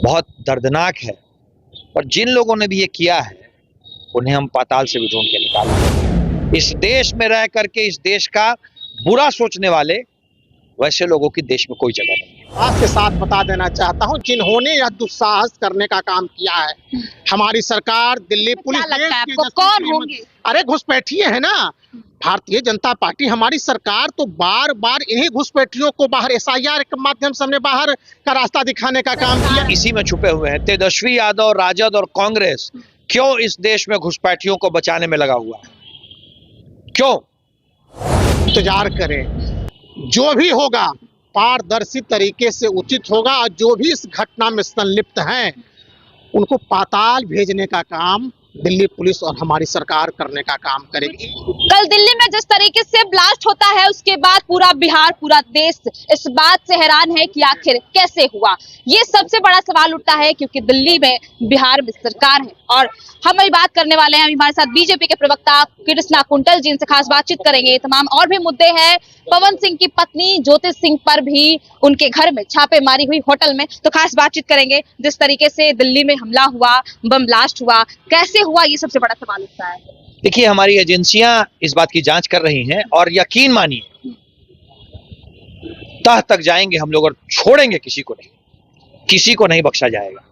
बहुत दर्दनाक है। और जिन लोगों ने भी ये किया है उन्हें हम पाताल से भी ढूंढ के निकालेंगे। इस देश में रह करके इस देश का बुरा सोचने वाले वैसे लोगों की देश में कोई जगह नहीं है। आज के साथ बता देना चाहता हूं, जिन्होंने यह दुस्साहस करने का काम किया है, हमारी सरकार, दिल्ली पुलिस, क्या लगता है आपको कौन होंगे? अरे घुसपैठिए है ना, भारतीय जनता पार्टी, हमारी सरकार तो बार बार इन्हीं घुसपैठियों को बाहर SIR के माध्यम से हमने बाहर का रास्ता दिखाने का काम किया। इसी में छुपे हुए हैं तेजस्वी यादव, राजद और कांग्रेस क्यों इस देश में घुसपैठियों को बचाने में लगा हुआ है? क्यों? इंतजार करें, जो भी होगा पारदर्शी तरीके से उचित होगा, और जो भी इस घटना में संलिप्त हैं उनको पाताल भेजने का काम दिल्ली पुलिस और हमारी सरकार करने का काम करेगी। कल दिल्ली में जिस तरीके से ब्लास्ट होता है उसके बाद पूरा बिहार, पूरा देश इस बात से हैरान है कि आखिर कैसे हुआ। ये सबसे बड़ा सवाल उठता है क्योंकि दिल्ली में, बिहार में सरकार है। और हम अभी बात करने वाले हैं, हमारे साथ बीजेपी के प्रवक्ता कृष्णा कुंटल जी, इनसे खास बातचीत करेंगे। तमाम और भी मुद्दे हैं। पवन सिंह की पत्नी ज्योति सिंह पर भी उनके घर में छापेमारी हुई, होटल में, तो खास बातचीत करेंगे। जिस तरीके से दिल्ली में हमला हुआ, बम ब्लास्ट हुआ, कैसे हुआ, ये सबसे बड़ा सवाल उठता है। देखिए, हमारी एजेंसियां इस बात की जांच कर रही हैं और यकीन मानिए तह तक जाएंगे हम लोग और छोड़ेंगे किसी को नहीं, किसी को नहीं बख्शा जाएगा।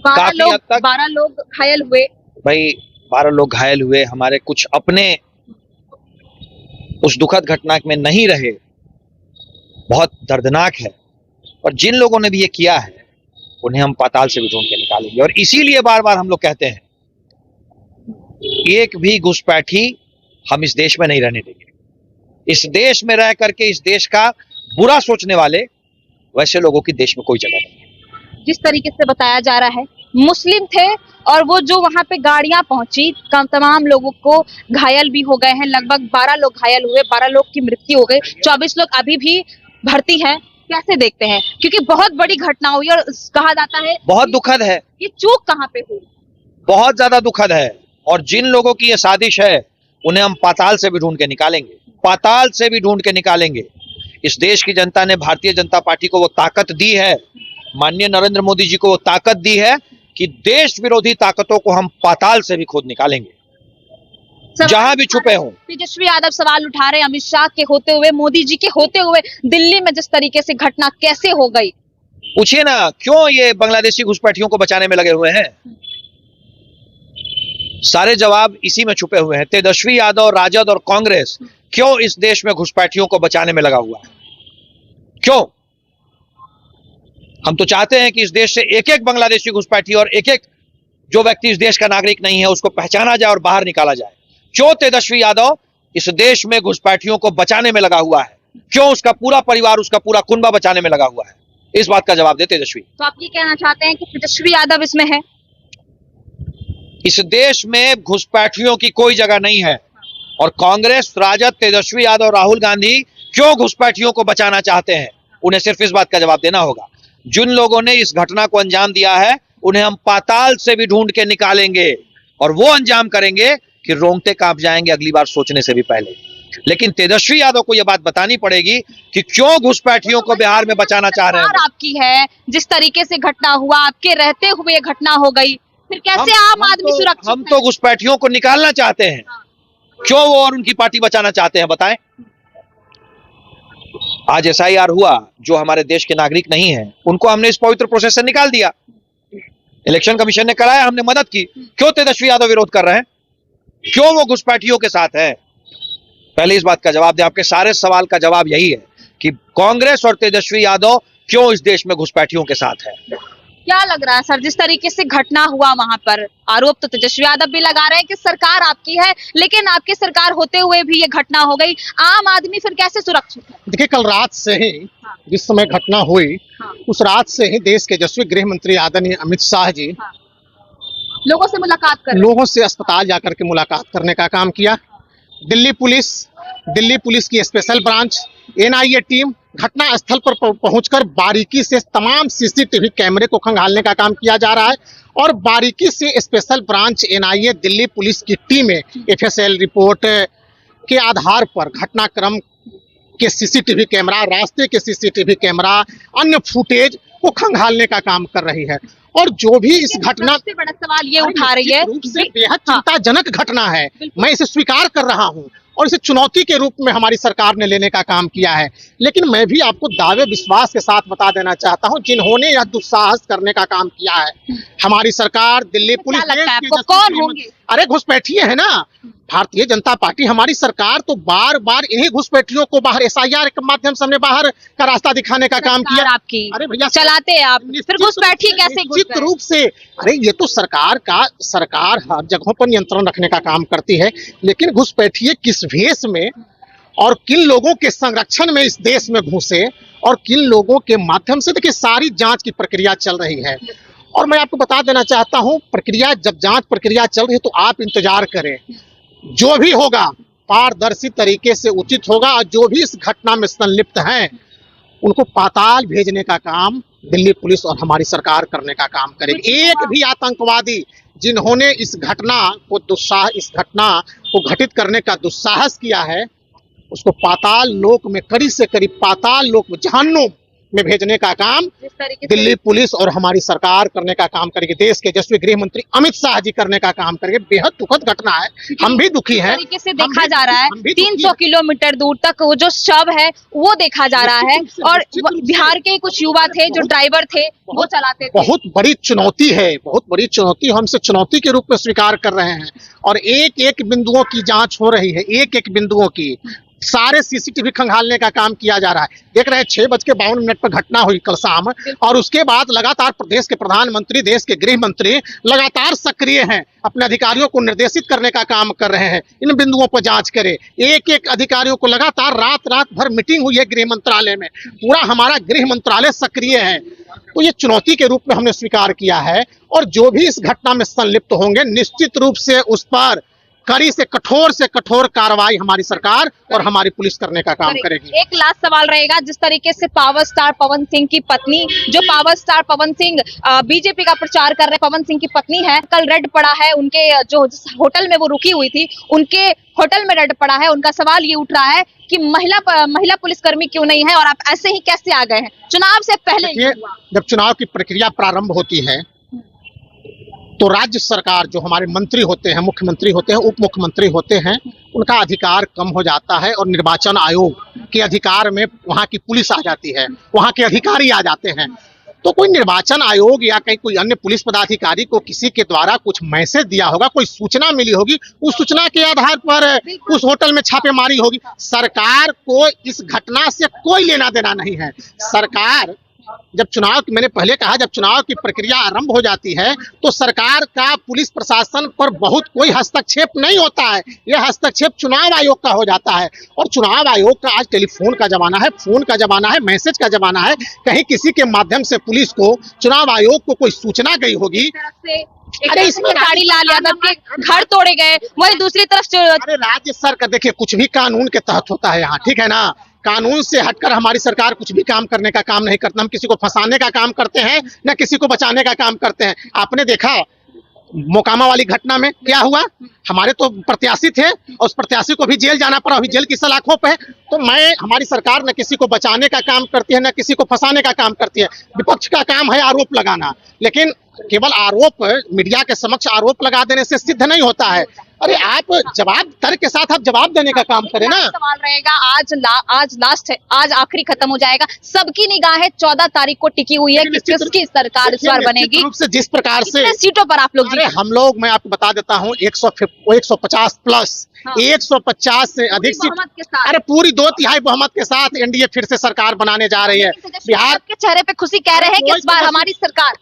12 लोग घायल हुए। भाई 12 लोग घायल हुए, हमारे कुछ अपने उस दुखद घटना में नहीं रहे, बहुत दर्दनाक है। और जिन लोगों ने भी ये किया है उन्हें हम पाताल से भी ढूंढ के निकालेंगे। और इसीलिए बार बार हम लोग कहते हैं एक भी घुसपैठी हम इस देश में नहीं रहने देंगे। इस देश में रह करके इस देश का बुरा सोचने वाले वैसे लोगों की देश में कोई जगह नहीं है। जिस तरीके से बताया जा रहा है, मुस्लिम थे और वो जो वहां पे गाड़ियां पहुंची, तमाम लोगों को घायल भी हो गए हैं। लगभग 12 लोग घायल हुए, 12 लोग की मृत्यु हो गई, 24 लोग अभी भी भर्ती हैं। कैसे देखते हैं, क्योंकि बहुत बड़ी घटना हुई और कहा जाता है बहुत दुखद है। ये चूक कहाँ पे हुई? बहुत ज्यादा दुखद है। और जिन लोगों की ये साजिश है उन्हें हम पाताल से भी ढूंढ के निकालेंगे, पाताल से भी ढूंढ के निकालेंगे। इस देश की जनता ने भारतीय जनता पार्टी को वो ताकत दी है, माननीय नरेंद्र मोदी जी को वो ताकत दी है कि देश विरोधी ताकतों को हम पाताल से भी खोद निकालेंगे, जहां भी छुपे हों। तेजस्वी यादव सवाल उठा रहे हैं, अमित शाह के होते हुए, मोदी जी के होते हुए, दिल्ली में जिस तरीके से घटना कैसे हो गई? पूछिए ना, क्यों ये बांग्लादेशी घुसपैठियों को बचाने में लगे हुए हैं? सारे जवाब इसी में छुपे हुए हैं। तेजस्वी यादव, राजद और कांग्रेस क्यों इस देश में घुसपैठियों को बचाने में लगा हुआ है? क्यों? हम तो चाहते हैं कि इस देश से एक एक बांग्लादेशी घुसपैठी और एक एक जो व्यक्ति इस देश का नागरिक नहीं है उसको पहचाना जाए और बाहर निकाला जाए। क्यों तेजस्वी यादव इस देश में घुसपैठियों को बचाने में लगा हुआ है? क्यों उसका पूरा परिवार, उसका पूरा कुनबा बचाने में लगा हुआ है? इस बात का जवाब दे तेजस्वी। तो आप ये कहना चाहते हैं कि तेजस्वी यादव इसमें है? इस देश में घुसपैठियों की कोई जगह नहीं है। और कांग्रेस, राजद, तेजस्वी यादव, राहुल गांधी क्यों घुसपैठियों को बचाना चाहते हैं? उन्हें सिर्फ इस बात का जवाब देना होगा। जिन लोगों ने इस घटना को अंजाम दिया है उन्हें हम पाताल से भी ढूंढ के निकालेंगे और वो अंजाम करेंगे कि रोंगटे कांप जाएंगे अगली बार सोचने से भी पहले। लेकिन तेजस्वी यादव को यह बात बतानी पड़ेगी कि क्यों घुसपैठियों को बिहार में बचाना चाह रहे हैं। आपकी है, जिस तरीके से घटना हुआ, आपके रहते हुए घटना हो गई, फिर कैसे आम आदमी सुरक्षित? हम तो घुसपैठियों को निकालना चाहते हैं। क्यों वो और उनकी पार्टी बचाना चाहते हैं, बताएं। आज SIR हुआ, जो हमारे देश के नागरिक नहीं है उनको हमने इस पवित्र प्रोसेस से निकाल दिया। इलेक्शन कमीशन ने कराया, हमने मदद की। क्यों तेजस्वी यादव विरोध कर रहे हैं? क्यों वो घुसपैठियों के साथ है? पहले इस बात का जवाब दे। आपके सारे सवाल का जवाब यही है कि कांग्रेस और तेजस्वी यादव क्यों इस देश में घुसपैठियों के साथ है। क्या लग रहा है सर, जिस तरीके से घटना हुआ वहां पर, आरोप तो तेजस्वी यादव भी लगा रहे हैं कि सरकार आपकी है, लेकिन आपकी सरकार होते हुए भी ये घटना हो गई, आम आदमी फिर कैसे सुरक्षित है? देखिए, कल रात से ही जिस समय घटना हुई, उस रात से ही देश के यशस्वी गृह मंत्री आदरणीय अमित शाह जी लोगों से मुलाकात कर, लोगों से अस्पताल जाकर के मुलाकात करने का काम किया। दिल्ली पुलिस की स्पेशल ब्रांच, NIA टीम घटना स्थल पर पहुंचकर बारीकी से तमाम CCTV कैमरे को खंगालने का काम किया जा रहा है। और बारीकी से special branch NIA Delhi police की टीमें FSL रिपोर्ट के आधार पर घटनाक्रम के CCTV कैमरा, रास्ते के CCTV कैमरा, अन्य फुटेज को खंगालने का काम कर रही है। और जो भी इस घटना सबसे बड़ा सवाल ये उठा रही है, रूप से बेहद चिंताजनक घटना है, मैं इसे स्वीकार कर रहा हूं और इसे चुनौती के रूप में हमारी सरकार ने लेने का काम किया है। लेकिन मैं भी आपको दावे विश्वास के साथ बता देना चाहता हूं, जिन्होंने यह दुस्साहस करने का काम किया है, हमारी सरकार, दिल्ली पुलिस, क्या लगता है आपको कौन होंगे? अरे घुसपैठिए है ना भारतीय जनता पार्टी, हमारी सरकार तो बार बार इन्हीं घुसपैठियों को बाहर SIR के माध्यम से हमने बाहर का रास्ता दिखाने का काम किया। आपकी अरे भैया चलाते हैं आप, फिर घुसपैठी कैसे घुस निश्चित गए? रूप से, अरे ये तो सरकार हर जगहों पर नियंत्रण रखने का काम करती है, लेकिन घुसपैठिए किस भेष में और किन लोगों के संरक्षण में इस देश में घुसे और किन लोगों के माध्यम से, देखिए सारी जांच की प्रक्रिया चल रही है। और मैं आपको बता देना चाहता हूं, प्रक्रिया जब जांच प्रक्रिया चल रही है तो आप इंतजार करें, जो भी होगा पारदर्शी तरीके से उचित होगा और जो भी इस घटना में संलिप्त हैं उनको पाताल भेजने का काम दिल्ली पुलिस और हमारी सरकार करने का काम करेगी। एक भी आतंकवादी जिन्होंने इस घटना को घटित करने का दुस्साहस किया है उसको पाताल लोक में, कड़ी से करीब पाताल लोक में, जहन्नुम में भेजने का काम जिस तरीके से दिल्ली पुलिस और हमारी सरकार करने का काम करेगी। देश के यशस्वी गृह मंत्री अमित शाह जी करने का काम करेंगे। बेहद दुखद घटना है, हम भी दुखी हैं। तरीके से देखा जा रहा है, हम भी दुखी 300 हैं। किलोमीटर दूर तक वो जो शव है वो देखा जा रहा है, और बिहार के कुछ युवा थे जो ड्राइवर थे वो चलाते थे। बहुत बड़ी चुनौती है, बहुत बड़ी चुनौती हम इसे चुनौती के रूप में स्वीकार कर रहे हैं और एक एक बिंदुओं की जांच हो रही है, एक एक बिंदुओं की। सारे CCTV खंगालने का काम किया जा रहा है। देख रहे हैं 6:52 पर घटना हुई कल शाम और उसके बाद लगातार प्रदेश के प्रधानमंत्री, देश के गृह मंत्री लगातार सक्रिय हैं, अपने अधिकारियों को निर्देशित करने का काम कर रहे हैं, इन बिंदुओं पर जांच करें। एक एक अधिकारियों को लगातार रात भर मीटिंग हुई है गृह मंत्रालय में, पूरा हमारा गृह मंत्रालय सक्रिय है। तो ये चुनौती के रूप में हमने स्वीकार किया है और जो भी इस घटना में संलिप्त होंगे निश्चित रूप से उस पर कड़ी से कठोर कार्रवाई हमारी सरकार और हमारी पुलिस करने का काम करेगी। एक लास्ट सवाल रहेगा, जिस तरीके से पावर स्टार पवन सिंह की पत्नी, जो power star Pawan Singh BJP का प्रचार कर रहे पवन सिंह की पत्नी है, कल रेड पड़ा है उनके जो होटल में वो रुकी हुई थी, उनके होटल में रेड पड़ा है। उनका सवाल ये उठ रहा है कि महिला पुलिसकर्मी क्यों नहीं है और आप ऐसे ही कैसे आ गए हैं? चुनाव से पहले ही हुआ। जब चुनाव की प्रक्रिया प्रारंभ होती है तो राज्य सरकार, जो हमारे मंत्री होते हैं, मुख्यमंत्री होते हैं, उप मुख्यमंत्री होते हैं, उनका अधिकार कम हो जाता है और निर्वाचन आयोग के अधिकार में वहां की पुलिस आ जाती है, वहां के अधिकारी आ जाते हैं। तो कोई निर्वाचन आयोग या कहीं कोई अन्य पुलिस पदाधिकारी को किसी के द्वारा कुछ मैसेज दिया होगा, कोई सूचना मिली होगी, उस सूचना के आधार पर उस होटल में छापेमारी होगी। सरकार को इस घटना से कोई लेना देना नहीं है। सरकार जब चुनाव की, मैंने पहले कहा, जब चुनाव की प्रक्रिया आरंभ हो जाती है तो सरकार का पुलिस प्रशासन पर बहुत कोई हस्तक्षेप नहीं होता है, यह हस्तक्षेप चुनाव आयोग का हो जाता है। और चुनाव आयोग का आज टेलीफोन का जमाना है, फोन का जमाना है, मैसेज का जमाना है। कहीं किसी के माध्यम से पुलिस को, चुनाव आयोग को कोई सूचना गई होगी, अरे इसमें लाल यादव के घर तोड़े गए, वही दूसरी तरफ अरे राज्य सरकार, देखिए कुछ भी कानून के तहत होता है यहाँ, ठीक है ना। कानून से हटकर हमारी सरकार कुछ भी काम करने का काम नहीं करता। हम किसी को फंसाने का काम करते हैं न किसी को बचाने का काम करते हैं। आपने देखा मोकामा वाली घटना में क्या हुआ, हमारे तो प्रत्याशी थे और उस प्रत्याशी को भी जेल जाना पड़ा, अभी जेल की सलाखों पे है। तो हमारी सरकार न किसी को बचाने का काम करती है न किसी को फंसाने का काम करती है। विपक्ष का काम है आरोप लगाना, लेकिन केवल आरोप, मीडिया के समक्ष आरोप लगा देने से सिद्ध नहीं होता है। अरे आप जवाब, तर्क के साथ आप जवाब देने का काम करें ना। सवाल रहेगा, आज लास्ट है, आज आखिरी खत्म हो जाएगा। सबकी निगाहें 14 तारीख को टिकी हुई है कि किसकी सरकार इस बार बनेगी। जिस प्रकार से सीटों पर आप लोग जीते, हम लोग, मैं आपको बता देता हूँ 150 प्लस, 150 से अधिक सीट, अरे पूरी 2/3 बहुमत के साथ एनडीए फिर से सरकार बनाने जा रही है। बिहार के चेहरे पे खुशी कह रहे हैं कि इस बार हमारी सरकार,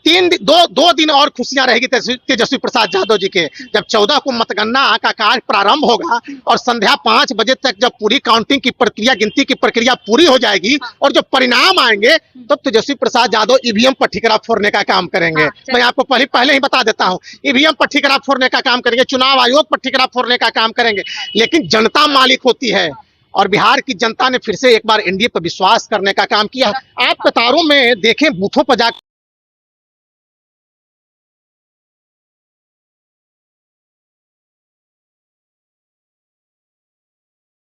2 दिन और खुशियां रहेगी तेजस्वी प्रसाद यादव जी के। जब 14 को मतगणना का कार्य प्रारंभ होगा और संध्या 5 बजे तक जब पूरी काउंटिंग की प्रक्रिया, गिनती की प्रक्रिया पूरी हो जाएगी और जो परिणाम आएंगे तब तेजस्वी प्रसाद यादव ईवीएम पर ठिकरा फोड़ने का काम करेंगे। मैं आपको पहले ही बता देता हूँ, ईवीएम पर ठिकरा फोड़ने का काम करेंगे, चुनाव आयोग पर ठिकरा फोड़ने का काम करेंगे। लेकिन जनता मालिक होती है और बिहार की जनता ने फिर से एक बार एनडीए पर विश्वास करने का काम किया। आप कतारों में देखें, बूथों पर जाकर